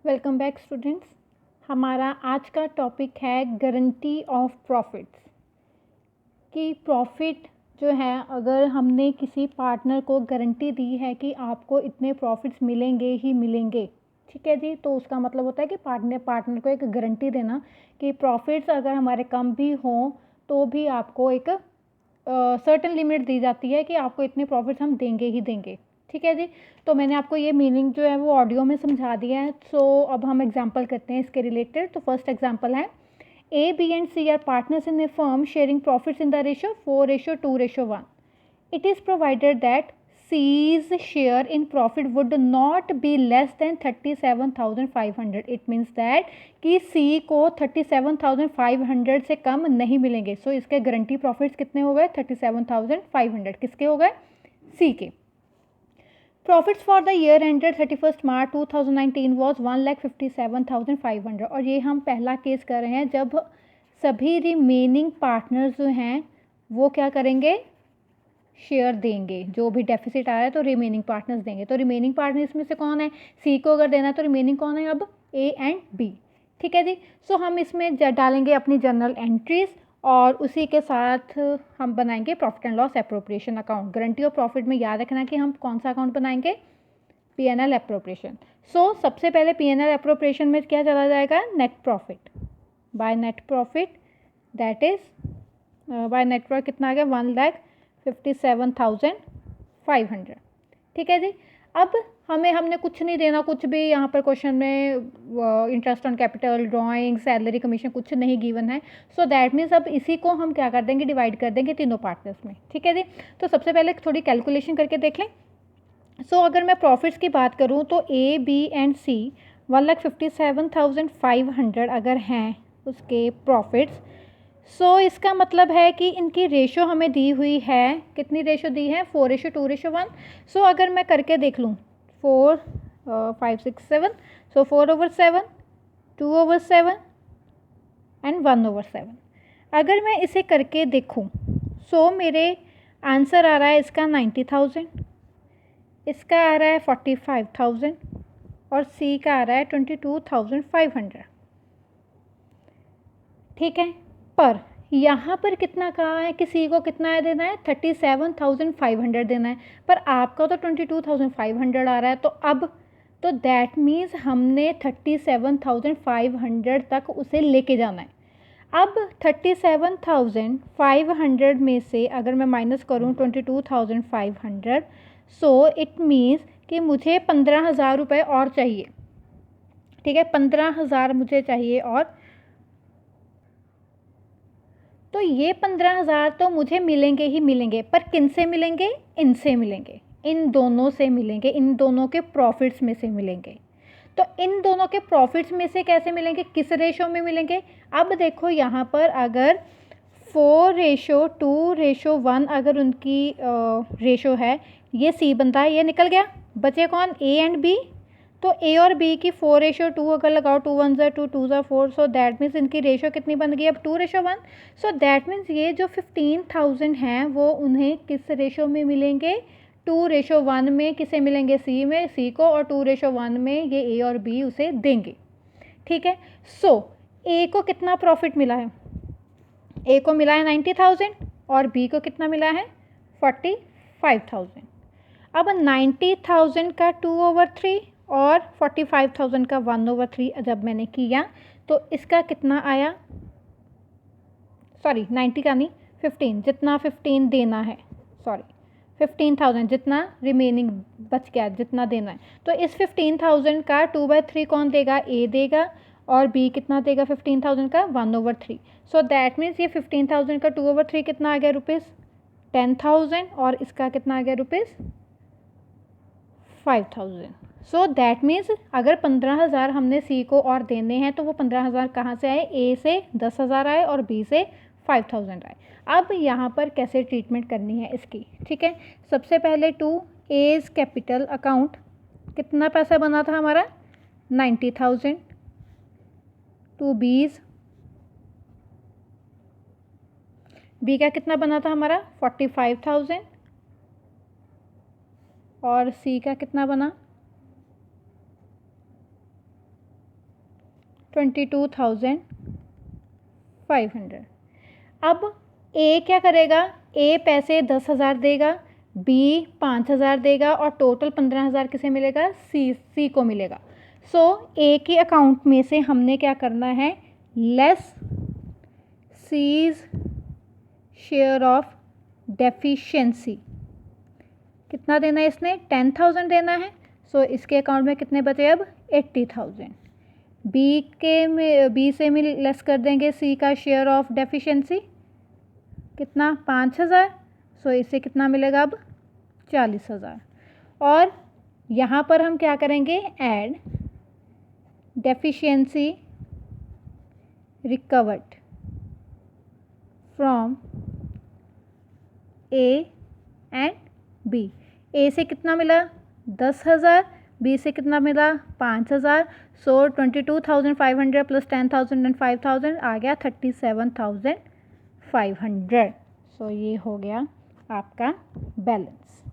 Welcome back students. हमारा आज का टॉपिक है गारंटी ऑफ प्रॉफिट्स। कि प्रॉफिट जो है, अगर हमने किसी पार्टनर को गारंटी दी है कि आपको इतने प्रॉफिट्स मिलेंगे ही मिलेंगे, ठीक है जी, तो उसका मतलब होता है कि पार्टनर को एक गारंटी देना कि प्रॉफिट्स अगर हमारे कम भी हों तो भी आपको एक सर्टेन लिमिट दी जाती है कि आपको इतने प्रॉफिट्स हम देंगे ही देंगे। ठीक है जी। तो मैंने आपको ये मीनिंग जो है वो ऑडियो में समझा दिया है। सो अब हम एग्जांपल करते हैं इसके रिलेटेड। तो फर्स्ट एग्जांपल है, A B and C are partners in a firm sharing profits in the ratio 4:2:1. It is provided that C's share in profit would not be less than 37,500. It means that कि C को 37,500 से कम नहीं मिलेंगे। सो इसके guarantee profits कितने हो गए? 37,500। किसके हो गए? C के। Profits for the year ended 31 March 2019 was 1,57,500। और ये हम पहला केस कर रहे हैं जब सभी रिमेनिंग पार्टनर्स जो हैं वो क्या करेंगे? शेयर देंगे। जो भी डेफिसिट आ रहा है तो रिमेनिंग पार्टनर्स देंगे। तो रिमेनिंग पार्टनर्स में से कौन है? सी को अगर देना है तो रिमेनिंग कौन है? अब ए एंड बी। ठीक है जी। सो हम इसमें डालेंगे अपनी जर्नल एंट्रीज और उसी के साथ हम बनाएंगे profit and loss appropriation account. Guarantee of profit में याद रखना कि हम कौन सा अकाउंट बनाएंगे? P&L appropriation. सो सबसे पहले पी&एल एप्रोप्रिएशन में क्या चला जाएगा? Net profit by net profit, that is by net profit कितना आ गया? 1,57,500। ठीक है जी। अब हमने कुछ नहीं देना, कुछ भी यहाँ पर क्वेश्चन में interest on capital, drawing, salary, commission कुछ नहीं गिवन है। सो दैट मीन्स अब इसी को हम क्या कर देंगे? डिवाइड कर देंगे तीनों पार्टनर्स में। ठीक है जी। तो सबसे पहले थोड़ी कैलकुलेशन करके देख लें। सो अगर मैं प्रॉफिट्स की बात करूँ तो ए बी एंड सी 1,57,500 अगर हैं उसके प्रॉफिट्स। सो इसका मतलब है कि इनकी रेशो हमें दी हुई है। कितनी रेशो दी है? 4:2:1। सो अगर मैं करके देख लूँ 4 5 6 7, सो 4/7, 2/7 एंड 1/7। अगर मैं इसे करके देखूँ सो मेरे आंसर आ रहा है इसका 90,000, इसका आ रहा है 45,000 और सी का आ रहा है 22,500। ठीक है। पर यहाँ पर कितना कहा है? किसी को कितना देना है? 37,500 देना है। पर आपका तो 22,500 आ रहा है। तो अब तो दैट मीन्स हमने 37,500 तक उसे लेके जाना है। अब 37,500 में से अगर मैं माइनस करूँ 22,500, सो इट मीन्स कि मुझे 15,000 रुपये और चाहिए। ठीक है, 15,000 मुझे चाहिए। और तो ये 15,000 तो मुझे मिलेंगे ही मिलेंगे, पर किन से मिलेंगे? इनसे मिलेंगे, इन दोनों से मिलेंगे, इन दोनों के प्रॉफिट्स में से मिलेंगे। तो इन दोनों के प्रॉफिट्स में से कैसे मिलेंगे? किस रेशो में मिलेंगे? अब देखो यहाँ पर अगर 4:2:1 अगर उनकी रेशो है, ये सी बनता है, ये निकल गया। बचे कौन? A and B. तो ए और बी की 4:2 अगर लगाओ, 2 1 2 2 4, सो दैट मीन्स इनकी रेशो कितनी बन गई? अब 2:1। सो दैट मीन्स ये जो 15,000 हैं वो उन्हें किस रेशो में मिलेंगे? 2:1 में। किसे मिलेंगे? सी में, सी को। और 2:1 में ये ए और बी उसे देंगे। ठीक है। सो ए को कितना प्रॉफिट मिला है? ए को मिला है 90,000 और बी को कितना मिला है? 45,000। अब 90,000 का 2/3 और 45,000 का 1/3 जब मैंने किया तो इसका कितना आया? सॉरी 90 का नहीं, 15, जितना 15 देना है, सॉरी 15,000 जितना रिमेनिंग बच गया, जितना देना है। तो इस 15,000 का 2/3 कौन देगा? ए देगा। और बी कितना देगा 15,000 का? 1/3। सो दैट मीन्स ये 15,000 का 2/3 कितना आ गया? रुपीज़ 10,000। और इसका कितना आ गया? रुपीज़ 5,000। सो दैट मीन्स अगर 15,000 हमने सी को और देने हैं तो वो 15,000 कहाँ से आए? ए से 10,000 आए और बी से 5,000 आए। अब यहाँ पर कैसे ट्रीटमेंट करनी है इसकी? ठीक है। सबसे पहले टू एज कैपिटल अकाउंट कितना पैसा बना था हमारा? 90,000। टू बीज, बी का कितना बना था हमारा? 45,000। और सी का कितना बना? 22,500। अब ए क्या करेगा, ए पैसे 10,000 देगा, बी 5,000 देगा और टोटल 15,000 किसे मिलेगा, सी को मिलेगा। सो ए के अकाउंट में से हमने क्या करना है, less C's share of deficiency. कितना देना है इसने, 10,000 देना है। सो इसके अकाउंट में कितने बचे अब, 80,000। बी से में लेस कर देंगे सी का शेयर ऑफ डेफिशिएंसी, कितना, 5,000। सो इससे कितना मिलेगा अब, 40,000। और यहाँ पर हम क्या करेंगे, add deficiency recovered from A and B. A से कितना मिला, 10,000, बी से कितना मिला, 5,000। सो 22,500 प्लस 10,000 एंड 5,000 आ गया 37,500। सो ये हो गया आपका बैलेंस।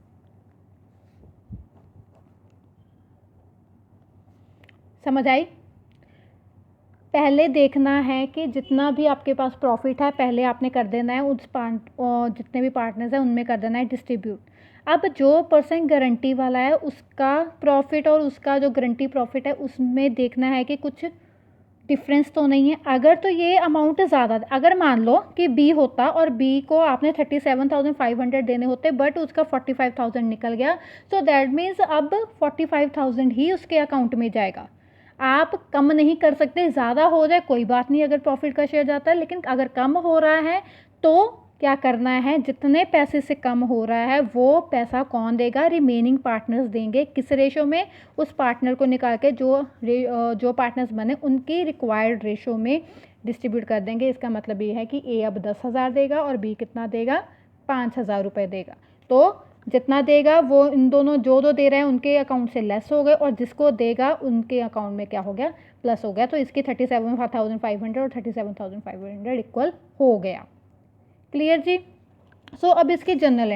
समझ आई। पहले देखना है कि जितना भी आपके पास प्रॉफिट है पहले आपने कर देना है उस जितने भी पार्टनर्स हैं उनमें कर देना है डिस्ट्रीब्यूट। अब जो पर्सन गारंटी वाला है उसका प्रॉफिट और उसका जो गारंटी प्रॉफिट है उसमें देखना है कि कुछ डिफरेंस तो नहीं है। अगर तो ये अमाउंट ज़्यादा, अगर मान लो कि बी होता और बी को आपने 37,500 देने होते बट उसका 45,000 निकल गया, सो दैट मीन्स अब 45,000 ही उसके अकाउंट में जाएगा। आप कम नहीं कर सकते, ज़्यादा हो जाए कोई बात नहीं अगर प्रॉफिट का शेयर जाता है, लेकिन अगर कम हो रहा है तो क्या करना है, जितने पैसे से कम हो रहा है वो पैसा कौन देगा, रिमेनिंग पार्टनर्स देंगे। किस रेशो में, उस पार्टनर को निकाल के जो पार्टनर्स बने उनकी रिक्वायर्ड रेशो में डिस्ट्रीब्यूट कर देंगे। इसका मतलब ये है कि ए अब 10,000 देगा और बी कितना देगा, 5,000 रुपये देगा। तो जितना देगा वो इन दोनों जो दे रहे हैं उनके अकाउंट से लेस हो गए और जिसको देगा उनके अकाउंट में क्या हो गया, प्लस हो गया। तो इसकी 37,500 और 37,500 इक्वल हो गया। क्लियर जी। सो अब इसकी जर्नल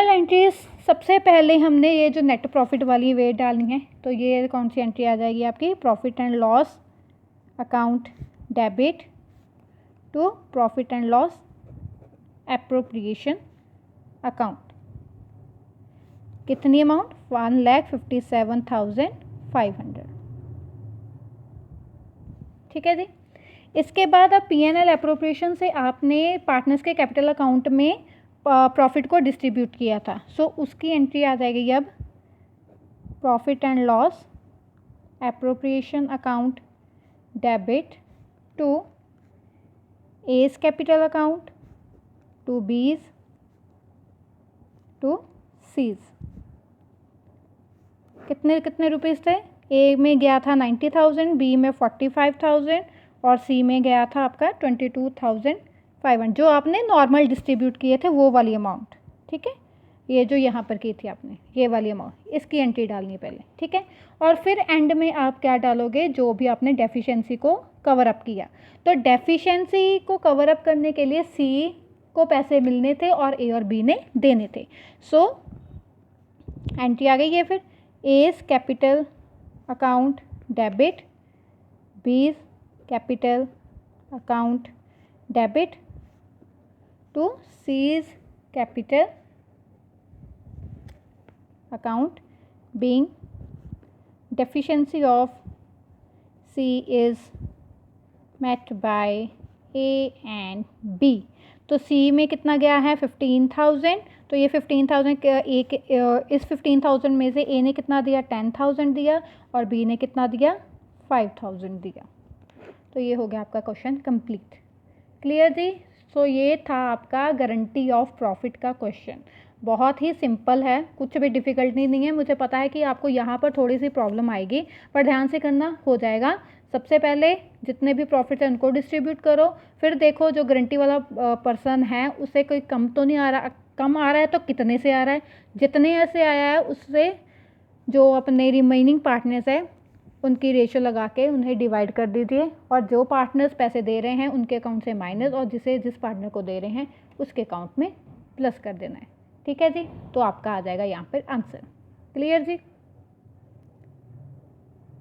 एंट्रीज सबसे पहले हमने ये जो नेट प्रॉफिट वाली वे डालनी है। तो ये कौन सी एंट्री आ जाएगी आपकी, profit and loss account debit to profit and loss appropriation account. कितनी अमाउंट, 1,57,500। ठीक है जी। इसके बाद अब P&L एप्रोप्रिएशन से आपने पार्टनर्स के कैपिटल अकाउंट में प्रॉफिट को डिस्ट्रीब्यूट किया था। सो उसकी एंट्री आ जाएगी अब profit and loss appropriation account debit to A's capital account to B's to C's. कितने कितने रुपीज़ थे, ए में गया था 90,000, बी में 45,000 और सी में गया था आपका 22,500, जो आपने नॉर्मल डिस्ट्रीब्यूट किए थे वो वाली अमाउंट। ठीक है, ये जो यहाँ पर की थी आपने ये वाली अमाउंट, इसकी एंट्री डालनी है पहले। ठीक है, और फिर एंड में आप क्या डालोगे, जो भी आपने डेफिशिएंसी को कवर अप किया। तो डेफिशिएंसी को कवर अप करने के लिए सी को पैसे मिलने थे और ए और बी ने देने थे। सो एंट्री आ गई है फिर A's capital account debit, B's capital account debit to C's capital account being deficiency of C is met by A and B। तो C में कितना गया है 15,000, तो ये 15,000 इस 15,000 में से A ने कितना दिया 10,000 दिया और B ने कितना दिया 5,000 दिया। तो ये हो गया आपका क्वेश्चन कंप्लीट। क्लियर जी। सो ये था आपका गारंटी ऑफ प्रॉफिट का क्वेश्चन। बहुत ही सिंपल है, कुछ भी डिफ़िकल्टी नहीं है। मुझे पता है कि आपको यहाँ पर थोड़ी सी प्रॉब्लम आएगी, पर ध्यान से करना, हो जाएगा। सबसे पहले जितने भी प्रॉफिट है उनको डिस्ट्रीब्यूट करो, फिर देखो जो गारंटी वाला पर्सन है उसे कोई कम तो नहीं आ रहा, कम आ रहा है तो कितने से आ रहा है, जितने से आया है उससे जो अपने रिमेनिंग पार्टनर्स है उनकी रेशो लगा के उन्हें डिवाइड कर दीजिए, और जो पार्टनर्स पैसे दे रहे हैं उनके अकाउंट से माइनस, और जिस पार्टनर को दे रहे हैं उसके अकाउंट में प्लस कर देना है। ठीक है जी, तो आपका आ जाएगा यहाँ पर आंसर। क्लियर जी।